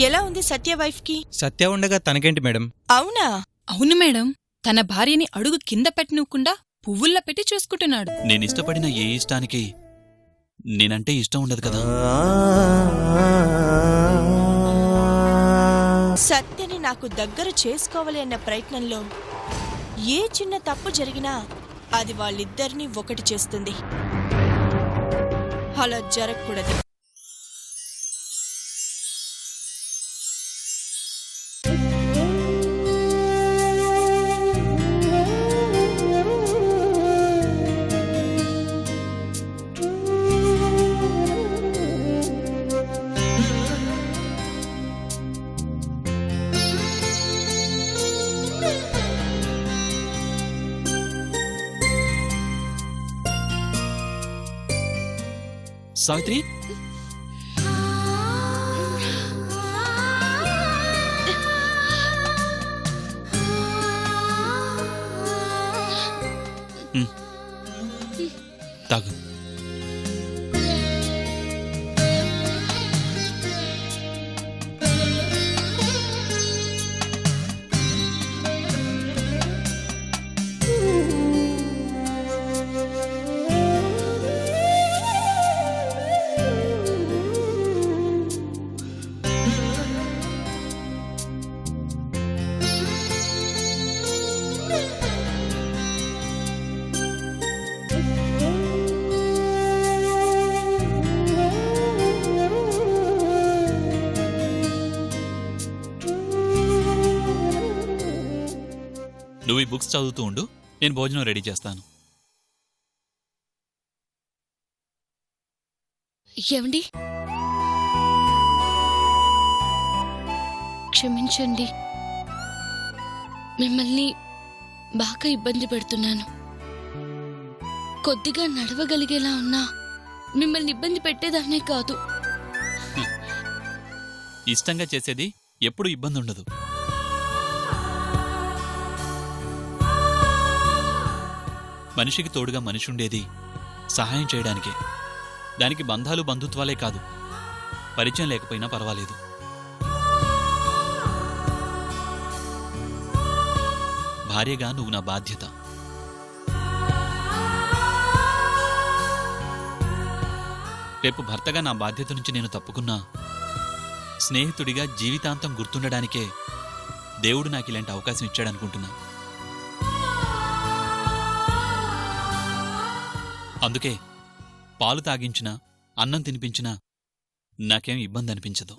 ఎలా ఉంది సత్య వైఫ్ కి? సత్య ఉండగా తనకేంటి మేడం? అవునా? అవును మేడం, తన భార్యని అడుగు కింద పెట్టనివ్వకుండా పువ్వుల్లా పెట్టి చూసుకుంటున్నాడు. నేనిష్టపడిన ఏ ఇష్టానికి నేనంటే ఇష్టం ఉండదు కదా. సత్యని నాకు దగ్గర చేసుకోవాలి అన్న ప్రయత్నంలో ఏ చిన్న తప్పు జరిగినా అది వాళ్ళిద్దరినీ ఒకటి చేస్తుంది. అలా జరగకూడదు. సావిత్రి, తాగు. నువ్వు ఈ బుక్స్ చదువుతూ ఉండు, నేను భోజనం రెడీ చేస్తాను. ఏమండి, క్షమించండి, మిమ్మల్ని బాగా ఇబ్బంది పెడుతున్నాను. కొద్దిగా నడవగలిగేలా ఉన్నా మిమ్మల్ని ఇబ్బంది పెట్టేదాన్నే కాదు. ఇష్టంగా చేసేది ఎప్పుడు ఇబ్బంది ఉండదు. మనిషికి తోడుగా మనిషి ఉండేది సహాయం చేయడానికే. దానికి బంధాలు బంధుత్వాలే కాదు, పరిచయం లేకపోయినా పర్వాలేదు. భార్యగా నువ్వు నా బాధ్యత. రేపు భర్తగా నా బాధ్యత నుంచి నేను తప్పుకున్నా స్నేహితుడిగా జీవితాంతం గుర్తుండడానికే దేవుడు నాకు ఇలాంటి అవకాశం ఇచ్చాడనుకుంటున్నా. అందుకే పాలు తాగించినా అన్నం తినిపించినా నాకేం ఇబ్బంది అనిపించదు.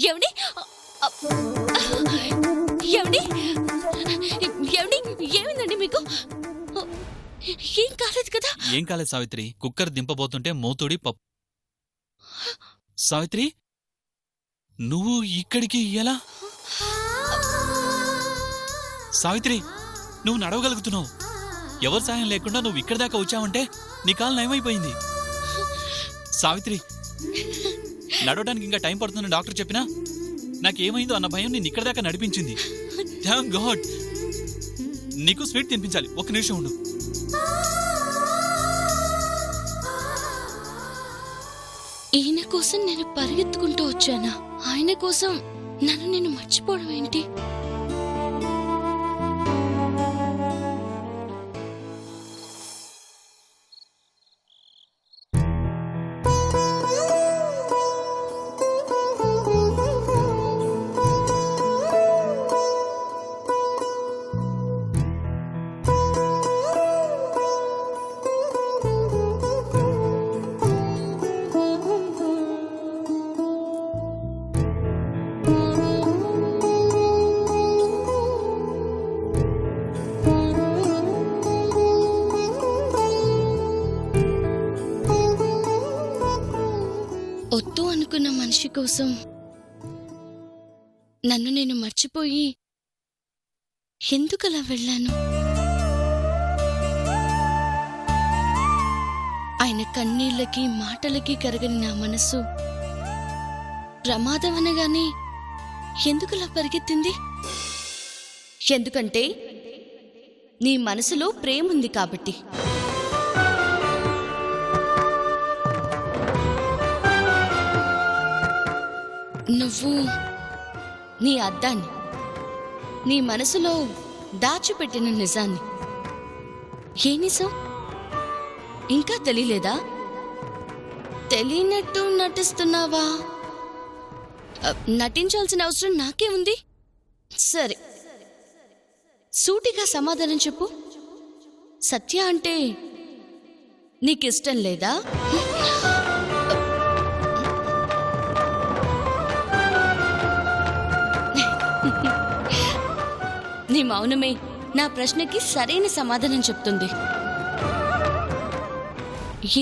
ఏమండి, ఏమండి, ఏమండి, ఏమైందండి మీకు? ఏం కాలేదు కదా? ఏం కాలేదు సావిత్రి. కుక్కర్ దింపబోతుంటే మోతుడి పప్పు. సావిత్రి, నువ్వు ఇక్కడికి ఎలా? సావిత్రి, నువ్వు నడవగలుగుతున్నావు. ఎవరి సాయం లేకుండా నువ్వు ఇక్కడి దాకా వచ్చావంటే నీ కాలు నయమైపోయింది. సావిత్రి, నడవడానికి ఇంకా టైం పడుతుందని డాక్టర్ చెప్పినా నాకేమైందో అన్న భయం నేను ఇక్కడి దాకా నడిపించింది. Thank God. నీకు స్వీట్ తినిపించాలి, ఒక్క నిమిషం ఉండు. ఈయన కోసం నేను పరిగెత్తుకుంటూ వచ్చానా? ఆయన కోసం నన్ను నేను మర్చిపోవడం ఏంటి? కోసం నన్ను నేను మర్చిపోయి ఎందుకలా వెళ్ళాను? ఆయన కన్నీళ్ళకి మాటలకి కరగని నా మనసు ప్రమాదం అనగానే ఎందుకలా పరిగెత్తింది? ఎందుకంటే నీ మనసులో ప్రేముంది కాబట్టి. నువ్వు నీ అద్దాన్ని, నీ మనసులో దాచిపెట్టిన నిజాన్ని. ఏ నిజం ఇంకా తెలియలేదా? తెలియనట్టు నటిస్తున్నావా? నటించాల్సిన అవసరం నాకే ఉంది. సరే, సూటిగా సమాధానం చెప్పు. సత్య అంటే నీకిష్టం లేదా? నీ మౌనమే నా ప్రశ్నకి సరైన సమాధానం చెప్తుంది.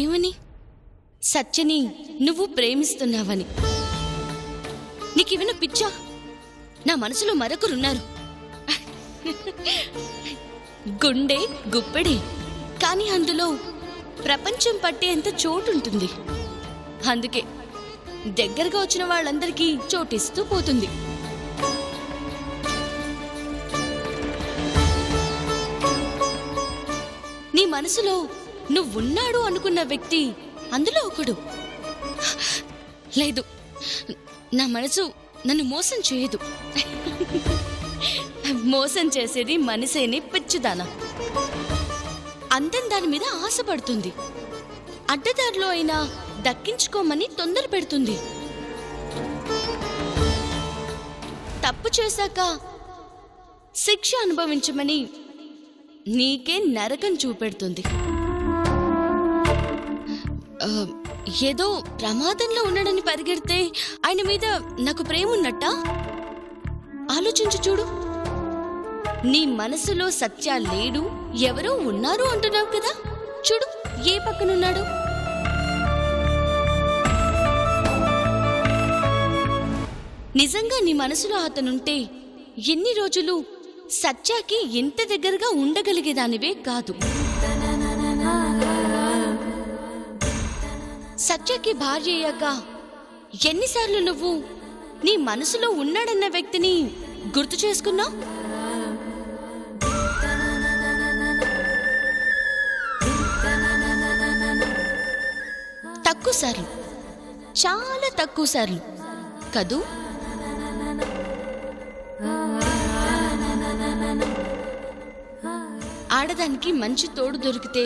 ఏమని? సత్యని నువ్వు ప్రేమిస్తున్నావని. నీకేమైనా పిచ్చా? నా మనసులో మరొకరున్నారు. గుండె గుప్పెడే, కానీ అందులో ప్రపంచం పట్టేంత చోటుంటుంది. అందుకే దగ్గరగా వచ్చిన వాళ్ళందరికీ చోటిస్తూ పోతుంది. నీ మనసులో నువ్వున్నాడు అనుకున్న వ్యక్తి అందులో ఒకడు. లేదు, నా మనసు నన్ను మోసం చేయదు. మోసం చేసేది మనసేనే పిచ్చిదానా. అందం దాని మీద ఆశపడుతుంది. అడ్డదారిలో అయినా దక్కించుకోమని తొందర పెడుతుంది. తప్పు చేశాక శిక్ష అనుభవించమని నీకే నరకం చూపెడుతుంది. ఏదో ప్రమాదంలో ఉన్నాడని పరిగెడితే ఆయన మీద నాకు ప్రేమ ఉన్నట్టా? ఆలోచించి చూడు. నీ మనసులో సత్య లేడు, ఎవరో ఉన్నారు అంటున్నావు కదా. చూడు, ఏ పక్కనున్నాడు? నిజంగా నీ మనసులో అతనుంటే ఎన్ని రోజులు సత్యాకి ఎంత దగ్గరగా ఉండగలిగేదానివే కాదు. సత్యకి భార్య అయ్యాక ఎన్నిసార్లు నువ్వు నీ మనసులో ఉన్నాడన్న వ్యక్తిని గుర్తు చేసుకున్నావు? తక్కువ సార్లు, చాలా తక్కువ సార్లు కదూ? ఆడదానికి మంచి తోడు దొరికితే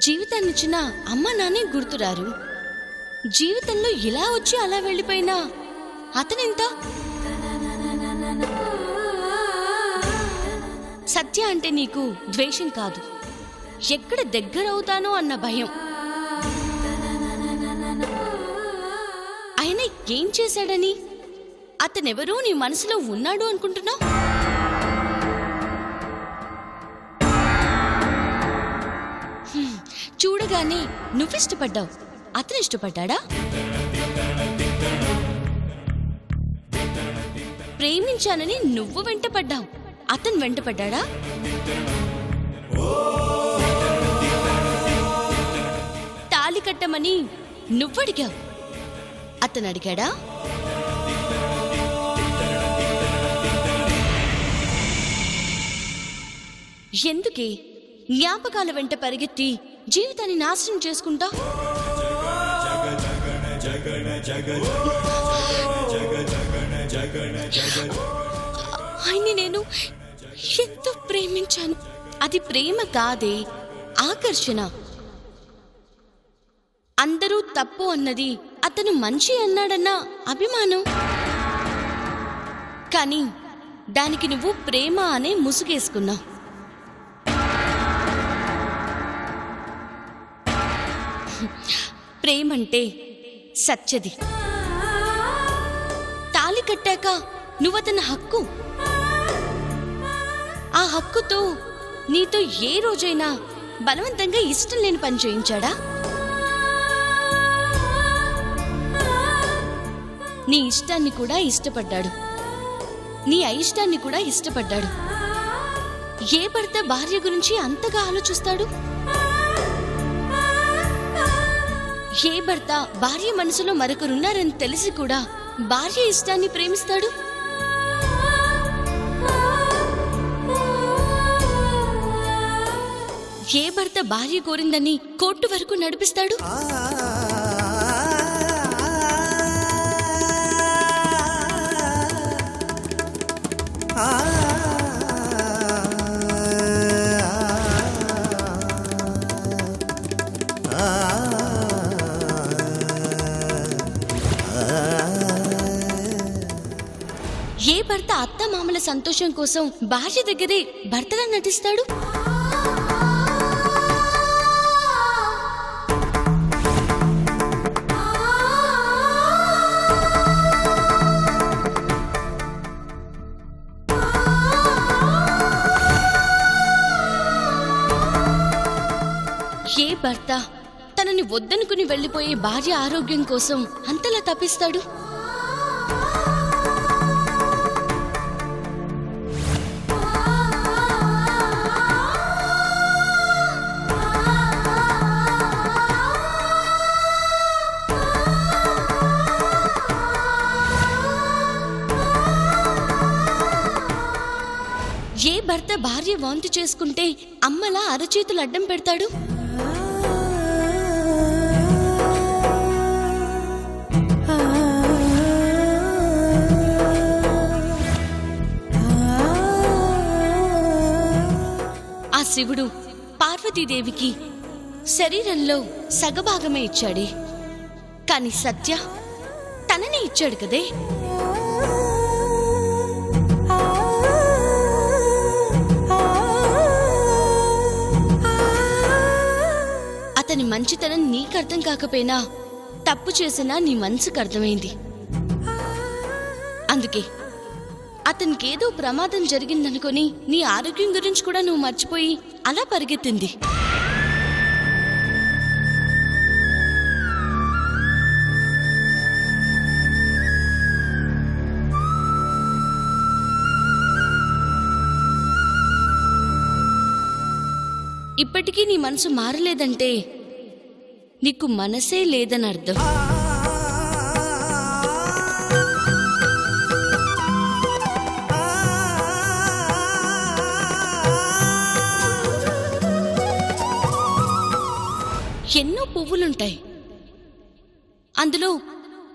జీవితాన్నిచ్చిన అమ్మ నాన్నే గుర్తురారు. జీవితంలో ఇలా వచ్చి అలా వెళ్ళిపోయినా అతనెంత? సత్య అంటే నీకు ద్వేషం కాదు, ఎక్కడ దగ్గరవుతానో అన్న భయం. ఆయన ఏం చేశాడని అతనెవరూ నీ మనసులో ఉన్నాడు అనుకుంటున్నావు? చూడగానే నువ్విష్టపడ్డావు, అతను ఇష్టపడ్డా? ప్రేమించానని నువ్వు వెంటపడ్డావు, అతను వెంటపడ్డా? తాళి కట్టమని నువ్వడిగావు, అతను అడిగాడా? ఎందుకే జ్ఞాపకాల వెంట పరిగెత్తి జీవితాన్ని నాశనం చేసుకుంటా? ఆయన్ని నేను ఎంతో ప్రేమించాను. అది ప్రేమ కాదే, ఆకర్షణ. అందరూ తప్పు అన్నది అతను మంచి అన్నాడన్న అభిమానం. కానీ దానికి నువ్వు ప్రేమ అనే ముసుగేసుకున్నావు. ప్రేమంటే సత్యది. తాళి కట్టాక నువ్వతన హక్కు. ఆ హక్కుతో నీతో ఏ రోజైనా బలవంతంగా ఇష్టం లేని పని చేయించాడా? నీ ఇష్టాన్ని కూడా ఇష్టపడ్డాడు, నీ అయిష్టాన్ని కూడా ఇష్టపడ్డాడు. ఏ భర్త భార్య గురించి అంతగా ఆలోచిస్తాడు? ఏ భర్త భార్య మనసులో మరొకరున్నారని తెలిసి కూడా భార్య ఇష్టాన్ని ప్రేమిస్తాడు? ఏ భర్త భార్య కోరిందని కోర్టు వరకు నడిపిస్తాడు? ఏ భర్త అత్త మామల సంతోషం కోసం భార్య దగ్గరే భర్తగా నటిస్తాడు? ఏ భర్త తనని వద్దనుకుని వెళ్లిపోయే భార్య ఆరోగ్యం కోసం అంతలా తప్పిస్తాడు? ఏ భర్త భార్య వాంతి చేసుకుంటే అమ్మలా అరచేతులు అడ్డం పెడతాడు? ఆ శివుడు పార్వతీదేవికి శరీరంలో సగభాగమే ఇచ్చాడే, కాని సత్య తననే ఇచ్చాడు కదే. అతని మంచితనం నీకర్థం కాకపోయినా తప్పు చేసినా నీ మనసుకు అర్థమైంది. అందుకే అతనికేదో ప్రమాదం జరిగిందనుకొని నీ ఆరోగ్యం గురించి కూడా నువ్వు మర్చిపోయి అలా పరిగెత్తింది. ఇప్పటికీ నీ మనసు మారలేదంటే నీకు మనసే లేదని అర్థం. ఎన్నో పువ్వులుంటాయి, అందులో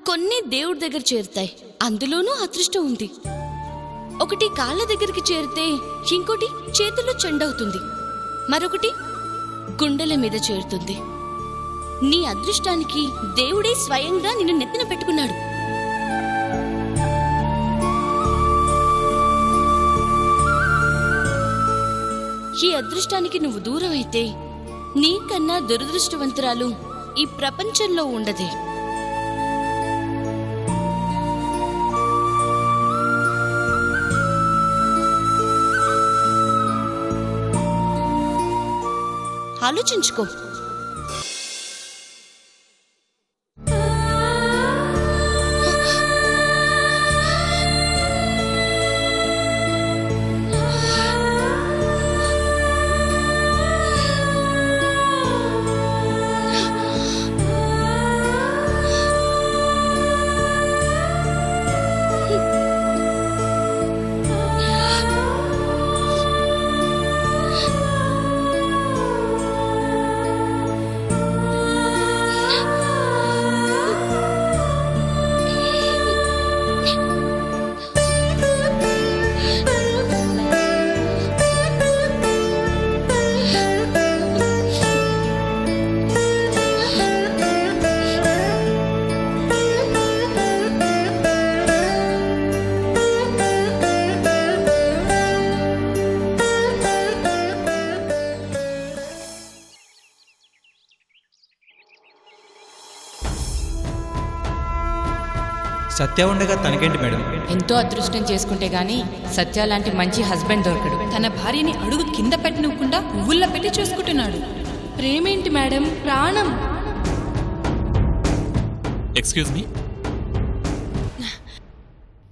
కొన్ని దేవుడి దగ్గర చేరుతాయి, అందులోనూ అదృష్టం ఉంది. ఒకటి కాళ్ళ దగ్గరికి చేరితే ఇంకోటి చేతుల్లో చెండవుతుంది, మరొకటి గుండెల మీద చేరుతుంది. నీ అదృష్టానికి దేవుడే స్వయంగా నిన్ను నెత్తిన పెట్టుకున్నాడు. ఈ అదృష్టానికి నువ్వు దూరం అయితే నీకన్నా దురదృష్టవంతురాలు ఈ ప్రపంచంలో ఉండదే. ఆలోచించుకో. సత్య ఉండగా తనకేంటి మేడం? ఎంతో అదృష్టం చేసుకుంటే గాని సత్య లాంటి మంచి హస్బెండ్ దొరకడు. తన భార్యని అడుగు కింద పెట్టనివ్వకుండా పువ్వుల్లో పెళ్లి చేసుకుంటున్నాడు. ప్రేమేంటి మేడం, ప్రాణం. ఎక్స్క్యూజ్ మీ,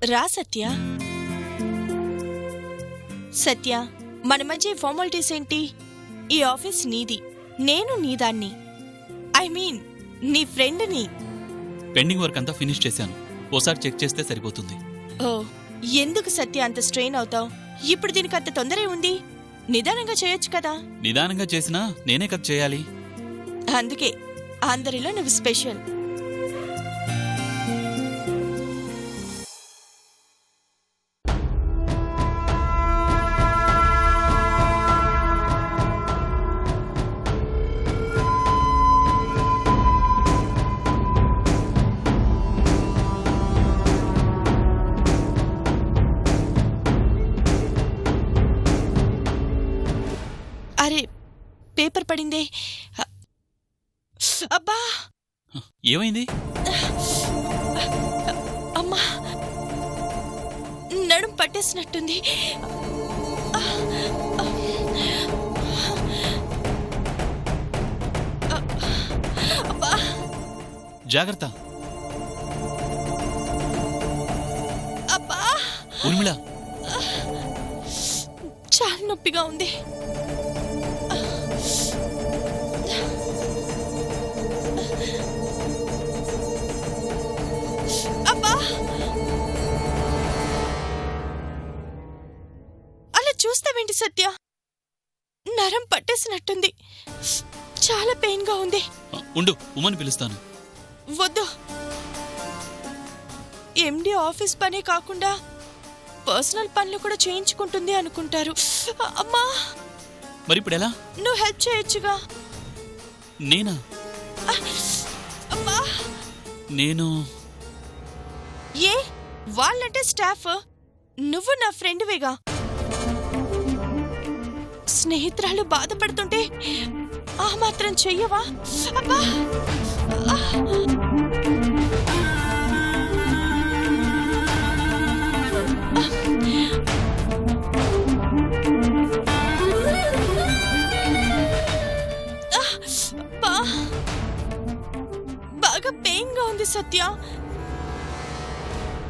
రా సత్య. సత్య, మన మధ్య ఫార్మాలిటీస్ ఏంటి? ఈ ఆఫీస్ నీది, నేను నీదాన్ని. ఐ మీన్ నీ ఫ్రెండ్ని. పెండింగ్ వర్క్ అంతా ఫినిష్ చేశాను, ఓసారి చెక్ చేస్తే సరిపోతుంది. ఓ, ఎందుకు సత్య అంత స్ట్రెయిన్ అవుతావు? ఇప్పుడు దీనికి అంత తొందరే ఉంది. నిదానంగా చేయొచ్చు కదా. నిదానంగా చేసినా నేనే కదా చేయాలి. అందుకే అందరిలో నువ్వు స్పెషల్. అరే, పేపర్ పడిందే. అబ్బా, ఏమైంది? అమ్మా, నడుం పట్టేసినట్టుంది. అబ్బా, జాగ్రత్త. అబ్బా, ఊర్మిళ, చాలా నొప్పిగా ఉంది. అబ్బా, అలా చూస్తావేంటి సత్య? నరం పట్టేసినట్టుంది. చాలా పెయిన్ గా ఉంది. ఉండు, ఉమ్మని పిలుస్తాను. వద్దు. ఎండి ఆఫీస్ పనే కాకుండా పర్సనల్ పనులు కూడా చేయించుకుంటుంది అనుకుంటారు. అమ్మా, మరి ఇప్పుడు ఎలా? నువ్వు హెల్ప్ చేయొచ్చుగా. నేనా? అమ్మా, నేను ఏ వాళ్ళంటే స్టాఫ్, నువ్వు నా ఫ్రెండ్వేగా. స్నేహితురాలు బాధపడుతుంటే ఆ మాత్రం చెయ్యవా? అబ్బా, అబ్బా, బాగా పెయిన్ గా ఉంది సత్య.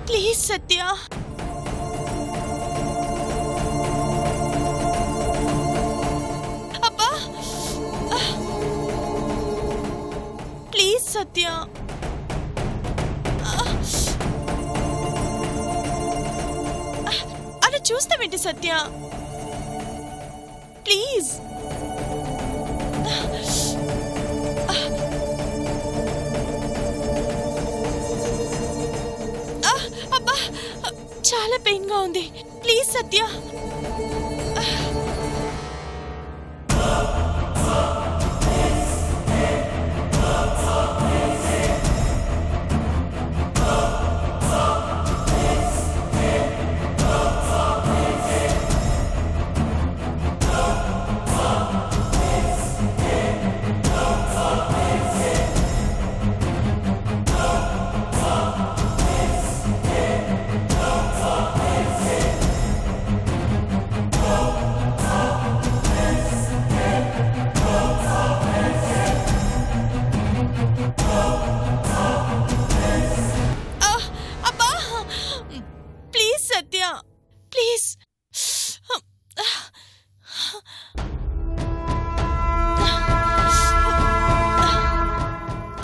ప్లీజ్ సత్య. అబ్బా, ప్లీజ్ సత్య. అలా చూస్తావేంటి సత్య? ప్లీజ్. అబ్బా, చాలా పెయిన్ గా ఉంది. Please Satya. ప్లీజ్.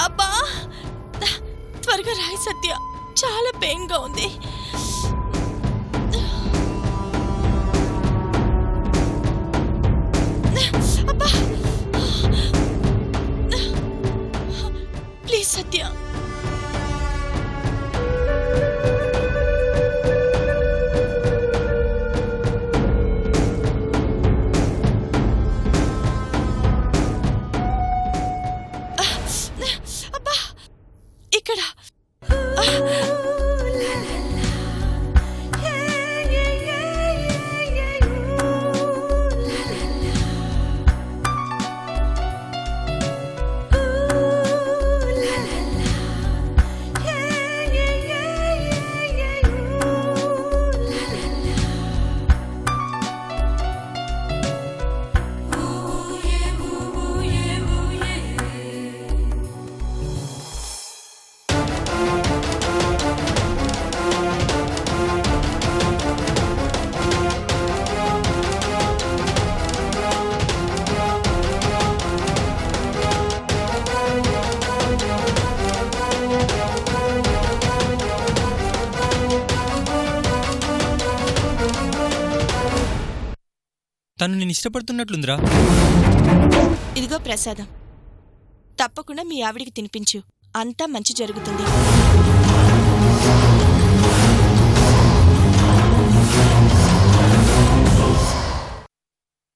అబ్బా, త్వరగా రాయి సత్య, చాలా పెయిన్ గా ఉంది. అబ్బా, ప్లీజ్ సత్య. ఇక్కడ తను నేను ఇష్టపడుతున్నట్లుందిరా. ఇదిగో ప్రసాదం, తప్పకుండా మీ ఆవిడికి తినిపించు, అంతా మంచి జరుగుతుంది.